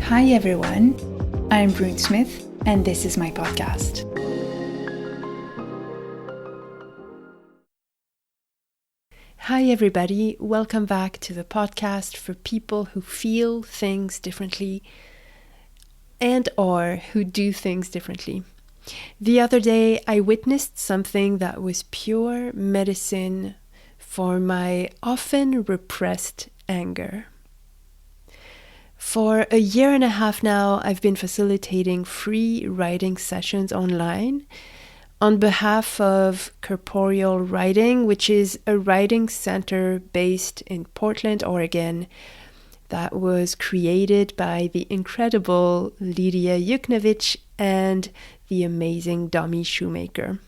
Hi everyone, I'm Brune Smith and this is my podcast. Hi everybody, welcome back to the podcast for people who feel things differently and or who do things differently. The other day I witnessed something that was pure medicine for my often repressed anger. For a year and a half now, I've been facilitating free writing sessions online on behalf of Corporeal Writing, which is a writing center based in Portland, Oregon, that was created by the incredible Lidia Yuknavitch and the amazing Domi Shoemaker.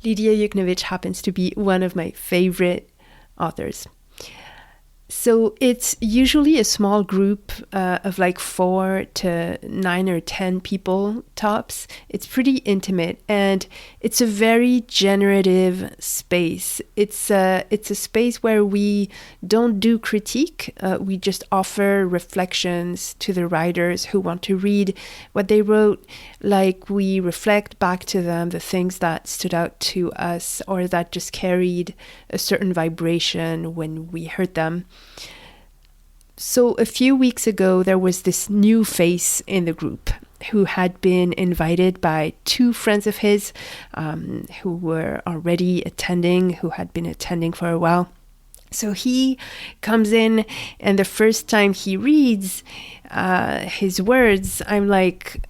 Lidia Yuknavitch happens to be one of my favorite authors. So it's usually a small group of like 4 to 9 or 10 people tops. It's pretty intimate and it's a very generative space. It's a space where we don't do critique. We just offer reflections to the writers who want to read what they wrote. Like we reflect back to them the things that stood out to us or that just carried a certain vibration when we heard them. So a few weeks ago, there was this new face in the group who had been invited by 2 friends of his who were already attending, who had been attending for a while. So he comes in and the first time he reads his words, I'm like,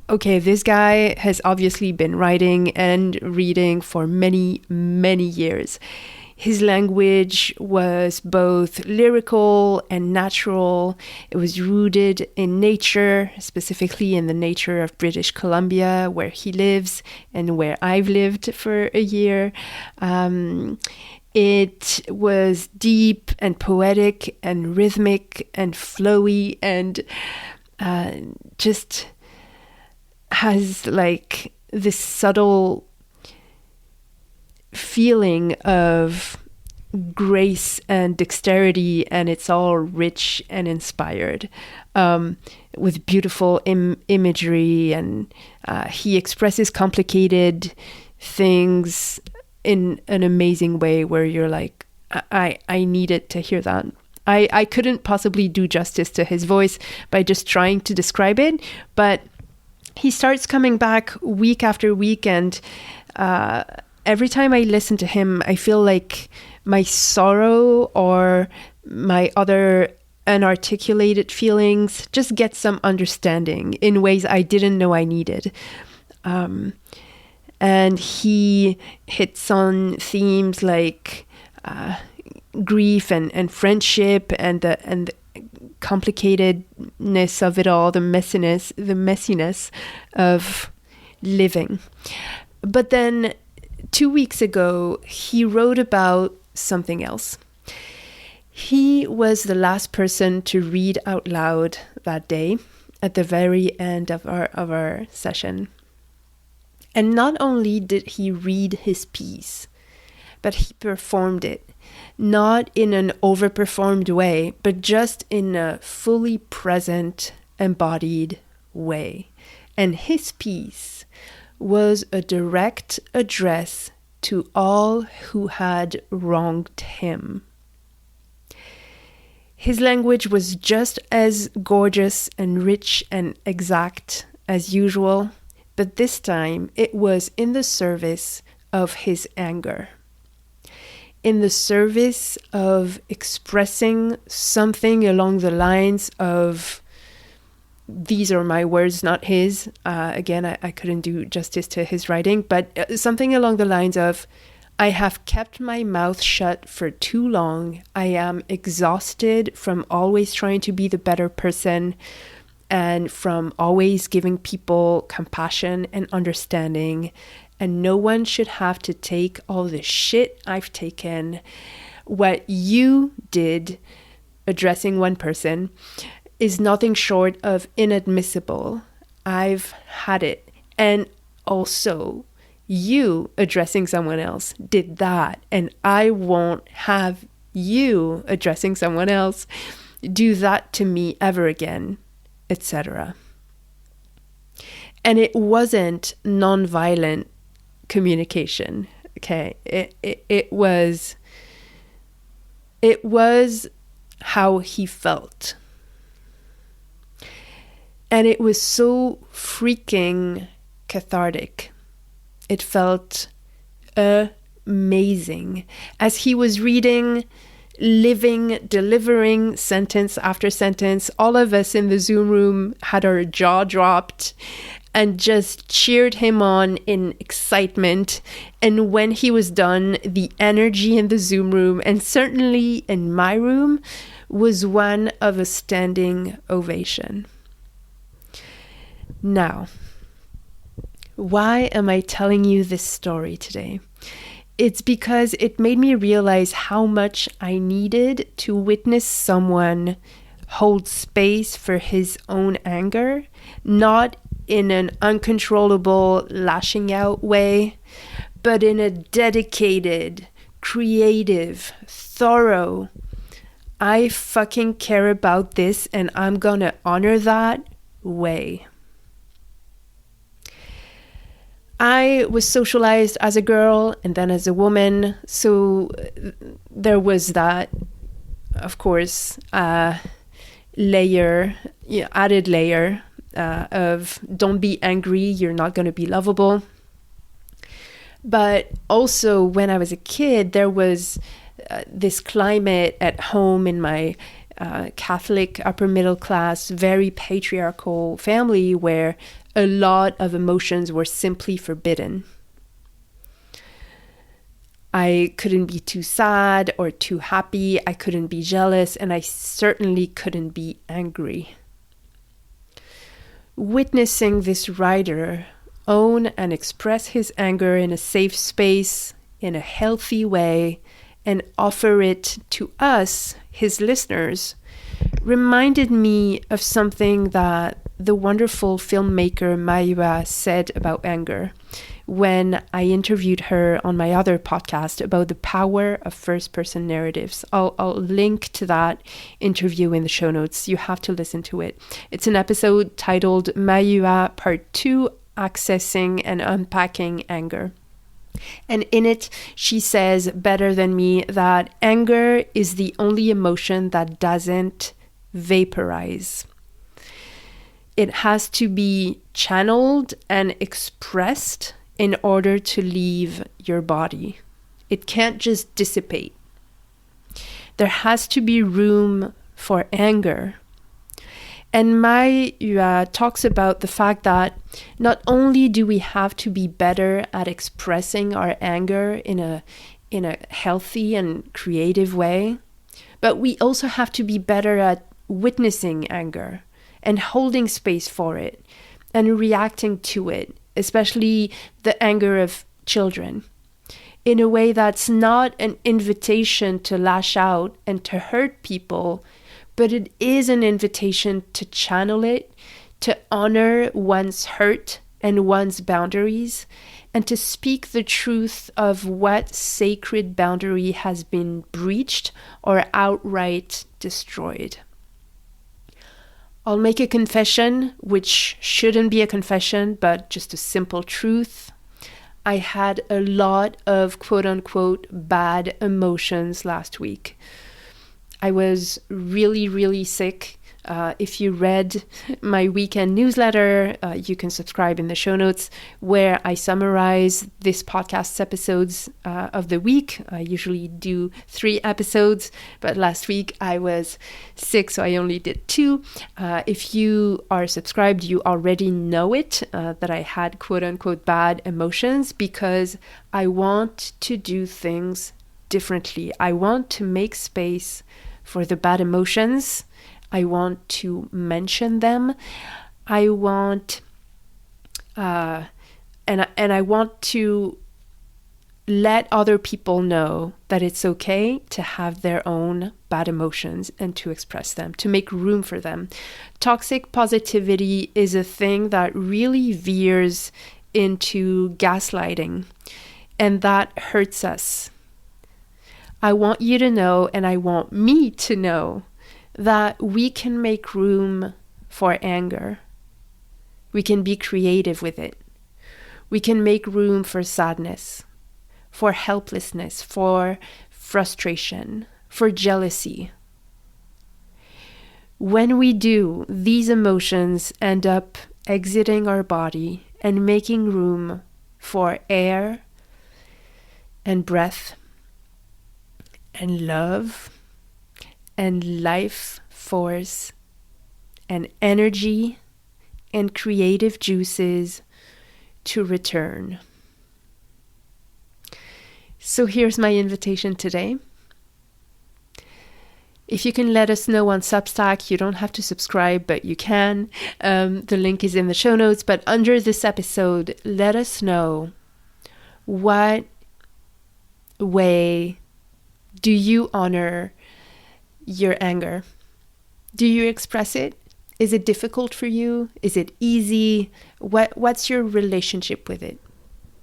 okay, this guy has obviously been writing and reading for many, many years. His language was both lyrical and natural. It was rooted in nature, specifically in the nature of British Columbia, where he lives and where I've lived for a year. It was deep and poetic and rhythmic and flowy and just has like this subtle feeling of grace and dexterity, and it's all rich and inspired with beautiful imagery, and he expresses complicated things in an amazing way where you're like, I needed to hear that. I couldn't possibly do justice to his voice by just trying to describe it, but he starts coming back week after week, and every time I listen to him, I feel like my sorrow or my other unarticulated feelings just get some understanding in ways I didn't know I needed. And he hits on themes like grief and friendship and the complicatedness of it all, the messiness of living. But then 2 weeks ago, he wrote about something else. He was the last person to read out loud that day at the very end of our session. And not only did he read his piece, but he performed it, not in an overperformed way, but just in a fully present, embodied way. And his piece was a direct address to all who had wronged him. His language was just as gorgeous and rich and exact as usual, but this time it was in the service of his anger, in the service of expressing something along the lines of, these are my words, not his. Again, I couldn't do justice to his writing, but something along the lines of, I have kept my mouth shut for too long. I am exhausted from always trying to be the better person and from always giving people compassion and understanding. And no one should have to take all the shit I've taken. What you did, addressing one person, is nothing short of inadmissible. I've had it. And also, you addressing someone else did that. And I won't have you addressing someone else do that to me ever again. etc. And it wasn't nonviolent communication. Okay, it was how he felt. And it was so freaking cathartic. It felt amazing. As he was reading, living, delivering sentence after sentence, all of us in the Zoom room had our jaw dropped and just cheered him on in excitement. And when he was done, the energy in the Zoom room, and certainly in my room, was one of a standing ovation. Now, why am I telling you this story today? It's because it made me realize how much I needed to witness someone hold space for his own anger, not in an uncontrollable lashing out way, but in a dedicated, creative, thorough, I fucking care about this and I'm gonna honor that way. I was socialized as a girl and then as a woman, so there was that, of course, added layer of don't be angry, you're not going to be lovable. But also when I was a kid, there was this climate at home in my Catholic upper middle class, very patriarchal family where a lot of emotions were simply forbidden. I couldn't be too sad or too happy. I couldn't be jealous, and I certainly couldn't be angry. Witnessing this writer own and express his anger in a safe space, in a healthy way, and offer it to us, his listeners, reminded me of something that the wonderful filmmaker Mayua said about anger when I interviewed her on my other podcast about the power of first-person narratives. I'll link to that interview in the show notes. You have to listen to it. It's an episode titled Mayua Part 2, Accessing and Unpacking Anger. And in it, she says better than me that anger is the only emotion that doesn't vaporize. It has to be channeled and expressed in order to leave your body. It can't just dissipate. There has to be room for anger. And Mayua talks about the fact that not only do we have to be better at expressing our anger in a healthy and creative way, but we also have to be better at witnessing anger and holding space for it and reacting to it, especially the anger of children, in a way that's not an invitation to lash out and to hurt people, but it is an invitation to channel it, to honor one's hurt and one's boundaries, and to speak the truth of what sacred boundary has been breached or outright destroyed. I'll make a confession, which shouldn't be a confession, but just a simple truth. I had a lot of quote-unquote bad emotions last week. I was really, really sick. If you read my weekend newsletter, you can subscribe in the show notes where I summarize this podcast's episodes of the week. I usually do 3 episodes, but last week I was sick, so I only did 2. If you are subscribed, you already know it, that I had quote-unquote bad emotions because I want to do things differently. I want to make space for the bad emotions. I want to mention them. I want, and I want to let other people know that it's okay to have their own bad emotions and to express them, to make room for them. Toxic positivity is a thing that really veers into gaslighting, and that hurts us. I want you to know, and I want me to know, that we can make room for anger. We can be creative with it. We can make room for sadness, for helplessness, for frustration, for jealousy. When we do, these emotions end up exiting our body and making room for air and breath and love and life force and energy and creative juices to return. So here's my invitation today. If you can let us know on Substack, you don't have to subscribe, but you can. The link is in the show notes. But under this episode, let us know, what way do you honor your anger? Do you express it? Is it difficult for you? Is it easy? What's your relationship with it?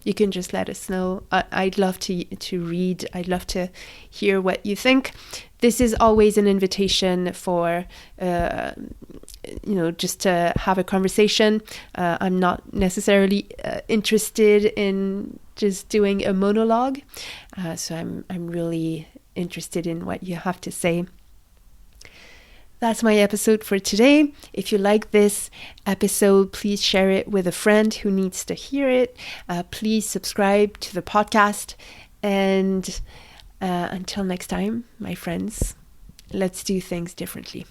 You can just let us know. I'd love to read. I'd love to hear what you think. This is always an invitation for, just to have a conversation. I'm not necessarily interested in just doing a monologue. So I'm really interested in what you have to say. That's my episode for today. If you like this episode, please share it with a friend who needs to hear it. Please subscribe to the podcast. And until next time, my friends, let's do things differently.